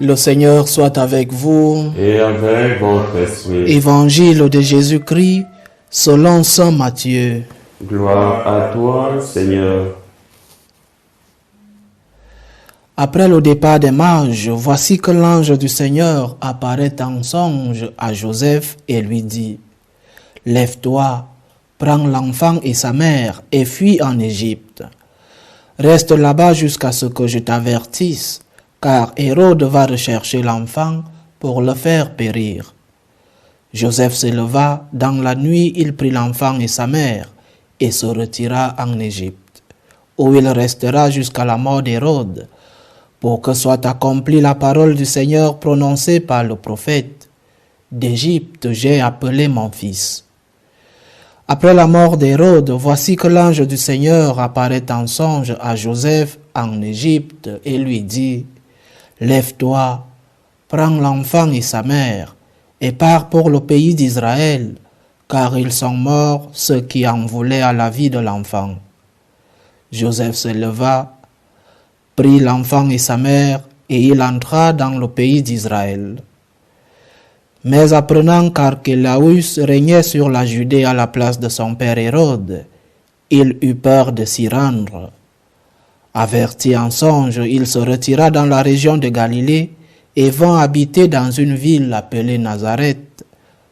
Le Seigneur soit avec vous. Et avec votre esprit. Évangile de Jésus-Christ selon saint Matthieu. Gloire à toi, Seigneur. Après le départ des mages, voici que l'ange du Seigneur apparaît en songe à Joseph et lui dit : « Lève-toi, prends l'enfant et sa mère et fuis en Égypte. Reste là-bas jusqu'à ce que je t'avertisse, car Hérode va rechercher l'enfant pour le faire périr. » Joseph se leva, dans la nuit il prit l'enfant et sa mère et se retira en Égypte, où il restera jusqu'à la mort d'Hérode, pour que soit accomplie la parole du Seigneur prononcée par le prophète : « D'Égypte j'ai appelé mon fils. » Après la mort d'Hérode, voici que l'ange du Seigneur apparaît en songe à Joseph en Égypte et lui dit : « Lève-toi, prends l'enfant et sa mère, et pars pour le pays d'Israël, car ils sont morts ceux qui en voulaient à la vie de l'enfant. » Joseph se leva, prit l'enfant et sa mère, et il entra dans le pays d'Israël. Mais apprenant qu'Archélaüs régnait sur la Judée à la place de son père Hérode, il eut peur de s'y rendre. Averti en songe, il se retira dans la région de Galilée et vint habiter dans une ville appelée Nazareth,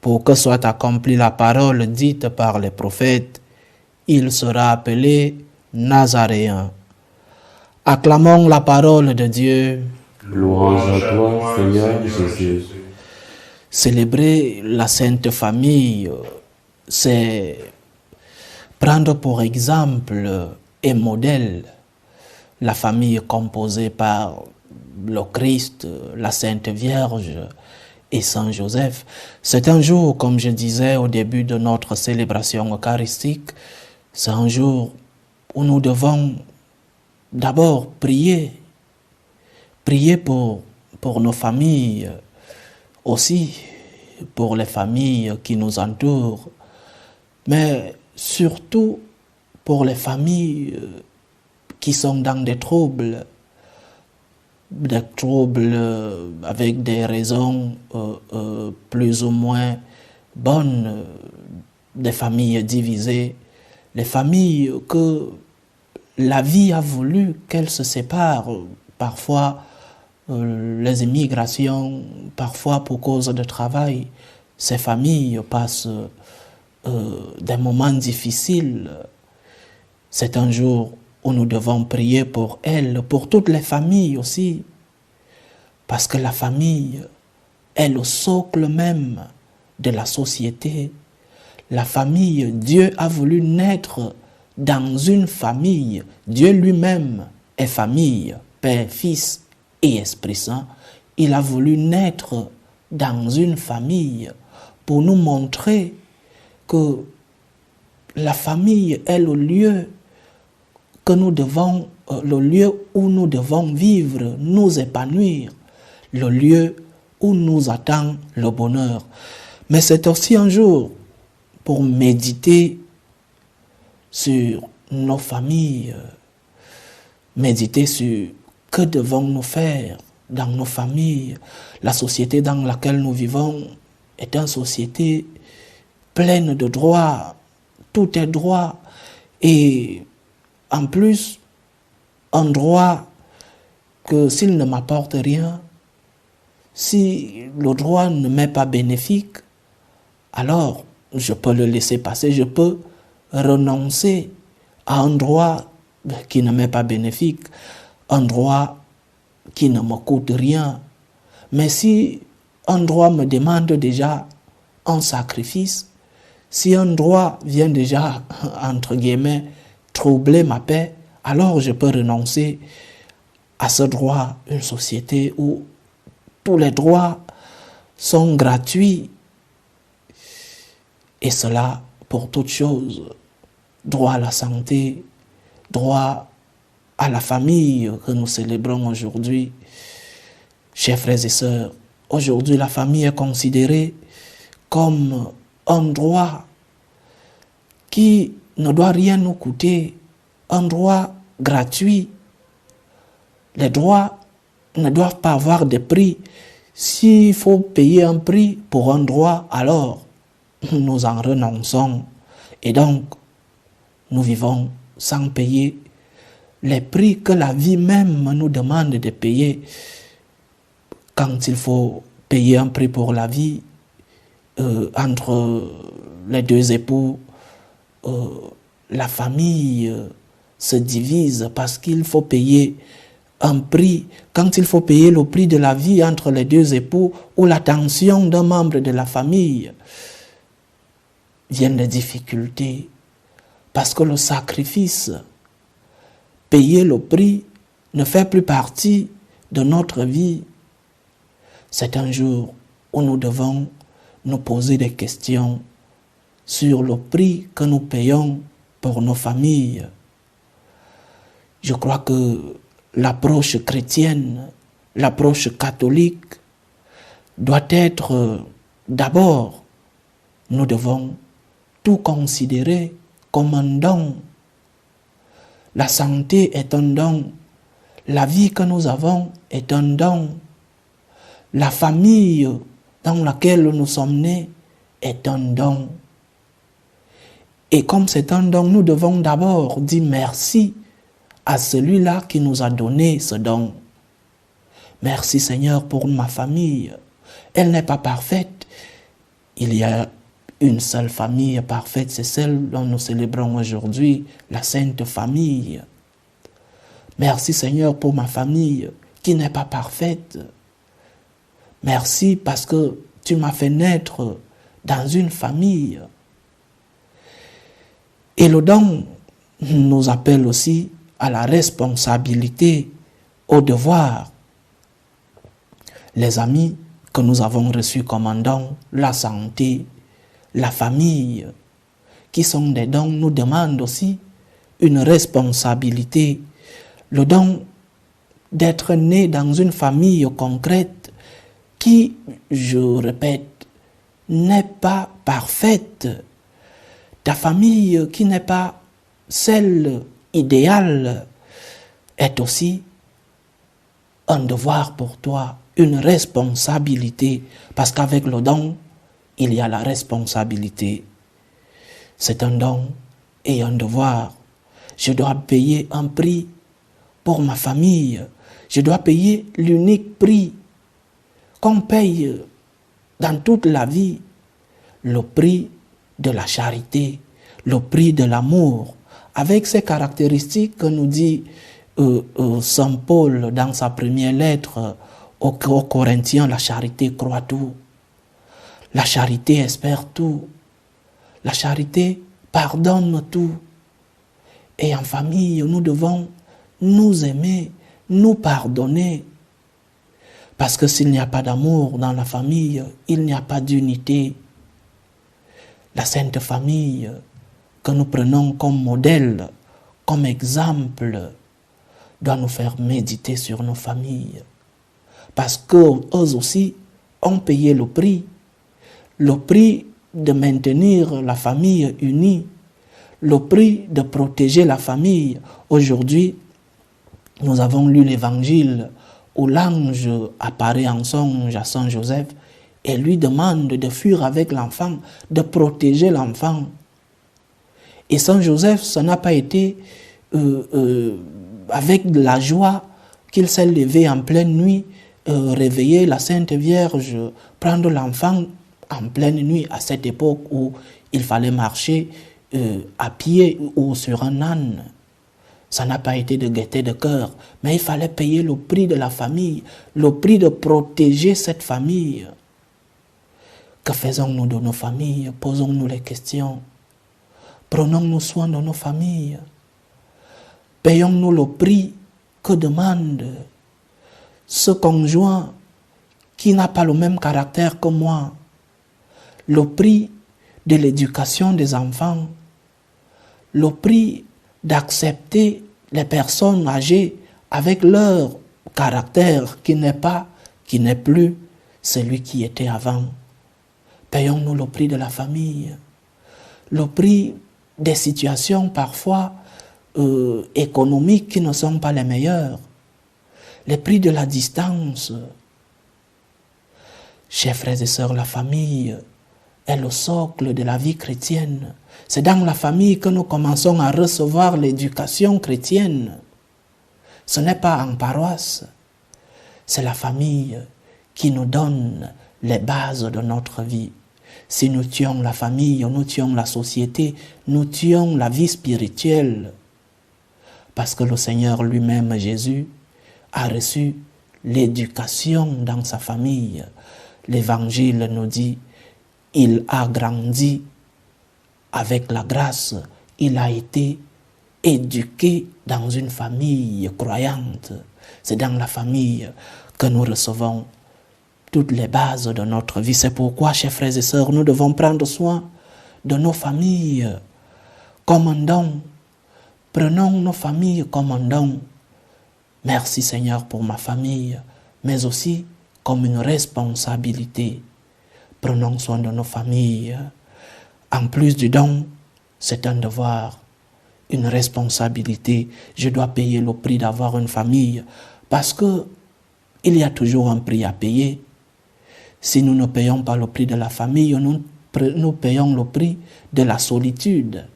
pour que soit accomplie la parole dite par les prophètes : il sera appelé Nazaréen. Acclamons la parole de Dieu. Louange à toi, Seigneur Jésus. Célébrer la Sainte Famille, c'est prendre pour exemple et modèle la famille composée par le Christ, la Sainte Vierge et Saint Joseph. C'est un jour, comme je disais au début de notre célébration eucharistique, c'est un jour où nous devons d'abord prier pour nos familles, aussi pour les familles qui nous entourent, mais surtout pour les familles qui sont dans des troubles avec des raisons plus ou moins bonnes, des familles divisées, les familles que la vie a voulu qu'elles se séparent, parfois les immigrations, parfois pour cause de travail. Ces familles passent des moments difficiles. C'est un jour où nous devons prier pour elles, pour toutes les familles aussi, parce que la famille est le socle même de la société. La famille, Dieu a voulu naître dans une famille. Dieu lui-même est famille, Père, Fils et Esprit Saint. Il a voulu naître dans une famille pour nous montrer que la famille est le lieu que nous devons, le lieu où nous devons vivre, nous épanouir, le lieu où nous attend le bonheur. Mais c'est aussi un jour pour méditer sur nos familles, méditer sur que devons-nous faire dans nos familles. La société dans laquelle nous vivons est une société pleine de droits, tout est droit, et en plus, un droit que s'il ne m'apporte rien, si le droit ne m'est pas bénéfique, alors je peux le laisser passer, je peux renoncer à un droit qui ne m'est pas bénéfique, un droit qui ne me coûte rien. Mais si un droit me demande déjà un sacrifice, si un droit vient déjà, entre guillemets, troubler ma paix, alors je peux renoncer à ce droit. Une société où tous les droits sont gratuits, et cela pour toutes choses. Droit à la santé, droit à la famille que nous célébrons aujourd'hui. Chers frères et sœurs, aujourd'hui la famille est considérée comme un droit qui ne doit rien nous coûter, un droit gratuit. Les droits ne doivent pas avoir de prix. S'il faut payer un prix pour un droit, alors nous en renonçons. Et donc, nous vivons sans payer les prix que la vie même nous demande de payer. Quand il faut payer un prix pour la vie, entre les deux époux, la famille se divise parce qu'il faut payer un prix. Quand il faut payer le prix de la vie entre les deux époux ou l'attention d'un membre de la famille, viennent les difficultés. Parce que le sacrifice, payer le prix, ne fait plus partie de notre vie. C'est un jour où nous devons nous poser des questions sur le prix que nous payons pour nos familles. Je crois que l'approche chrétienne, l'approche catholique doit être d'abord, nous devons tout considérer comme un don. La santé est un don. La vie que nous avons est un don. La famille dans laquelle nous sommes nés est un don. Et comme c'est un don, nous devons d'abord dire merci à celui-là qui nous a donné ce don. Merci Seigneur pour ma famille. Elle n'est pas parfaite. Il y a une seule famille parfaite, c'est celle dont nous célébrons aujourd'hui, la Sainte Famille. Merci Seigneur pour ma famille qui n'est pas parfaite. Merci parce que tu m'as fait naître dans une famille. Et le don nous appelle aussi à la responsabilité, au devoir. Les amis que nous avons reçus comme un don, la santé, la famille, qui sont des dons, nous demandent aussi une responsabilité. Le don d'être né dans une famille concrète qui, je répète, n'est pas parfaite. Ta famille qui n'est pas celle idéale est aussi un devoir pour toi, une responsabilité, parce qu'avec le don, il y a la responsabilité. C'est un don et un devoir. Je dois payer un prix pour ma famille. Je dois payer l'unique prix qu'on paye dans toute la vie, le prix de la charité, le prix de l'amour, avec ces caractéristiques que nous dit Saint Paul dans sa première lettre aux Corinthiens. La charité croit tout, la charité espère tout, la charité pardonne tout. Et en famille, nous devons nous aimer, nous pardonner. Parce que s'il n'y a pas d'amour dans la famille, il n'y a pas d'unité. La Sainte Famille que nous prenons comme modèle, comme exemple, doit nous faire méditer sur nos familles. Parce qu'eux aussi ont payé le prix de maintenir la famille unie, le prix de protéger la famille. Aujourd'hui, nous avons lu l'évangile où l'ange apparaît en songe à Saint Joseph et lui demande de fuir avec l'enfant, de protéger l'enfant. Et Saint Joseph, ça n'a pas été avec de la joie qu'il s'est levé en pleine nuit, réveiller la Sainte Vierge, prendre l'enfant en pleine nuit, à cette époque où il fallait marcher à pied ou sur un âne. Ça n'a pas été de gaieté de cœur, mais il fallait payer le prix de la famille, le prix de protéger cette famille. Que faisons-nous de nos familles? Posons-nous les questions. Prenons-nous soin de nos familles. Payons-nous le prix que demande ce conjoint qui n'a pas le même caractère que moi. Le prix de l'éducation des enfants. Le prix d'accepter les personnes âgées avec leur caractère qui n'est plus celui qui était avant. Payons-nous le prix de la famille, le prix des situations parfois économiques qui ne sont pas les meilleures. les prix de la distance. Chers frères et sœurs, la famille est le socle de la vie chrétienne. C'est dans la famille que nous commençons à recevoir l'éducation chrétienne. Ce n'est pas en paroisse. C'est la famille qui nous donne les bases de notre vie. Si nous tuons la famille, nous tuons la société, nous tuons la vie spirituelle. Parce que le Seigneur lui-même, Jésus, a reçu l'éducation dans sa famille. L'Évangile nous dit, il a grandi avec la grâce, il a été éduqué dans une famille croyante. C'est dans la famille que nous recevons toutes les bases de notre vie. C'est pourquoi, chers frères et sœurs, nous devons prendre soin de nos familles comme un don. Prenons nos familles comme un don. Merci Seigneur pour ma famille, mais aussi comme une responsabilité. Prenons soin de nos familles. En plus du don, c'est un devoir, une responsabilité. Je dois payer le prix d'avoir une famille parce que il y a toujours un prix à payer. Si nous ne payons pas le prix de la famille, nous payons le prix de la solitude.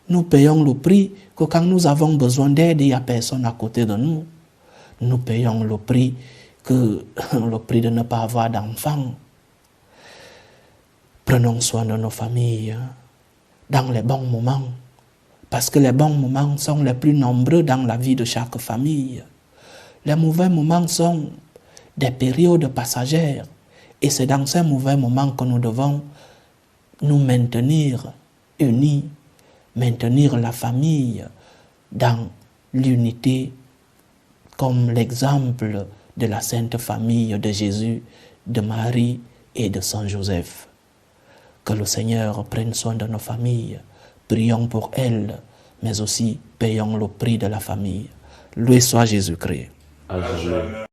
Nous payons le prix que quand nous avons besoin d'aide, il n'y a personne à côté de nous. Nous payons le prix de ne pas avoir d'enfants. Prenons soin de nos familles dans les bons moments, parce que les bons moments sont les plus nombreux dans la vie de chaque famille. Les mauvais moments sont des périodes passagères, et c'est dans ces mauvais moments que nous devons nous maintenir unis, maintenir la famille dans l'unité, comme l'exemple de la Sainte Famille de Jésus, de Marie et de Saint Joseph. Que le Seigneur prenne soin de nos familles, prions pour elles, mais aussi payons le prix de la famille. Loué soit Jésus-Christ. Amen.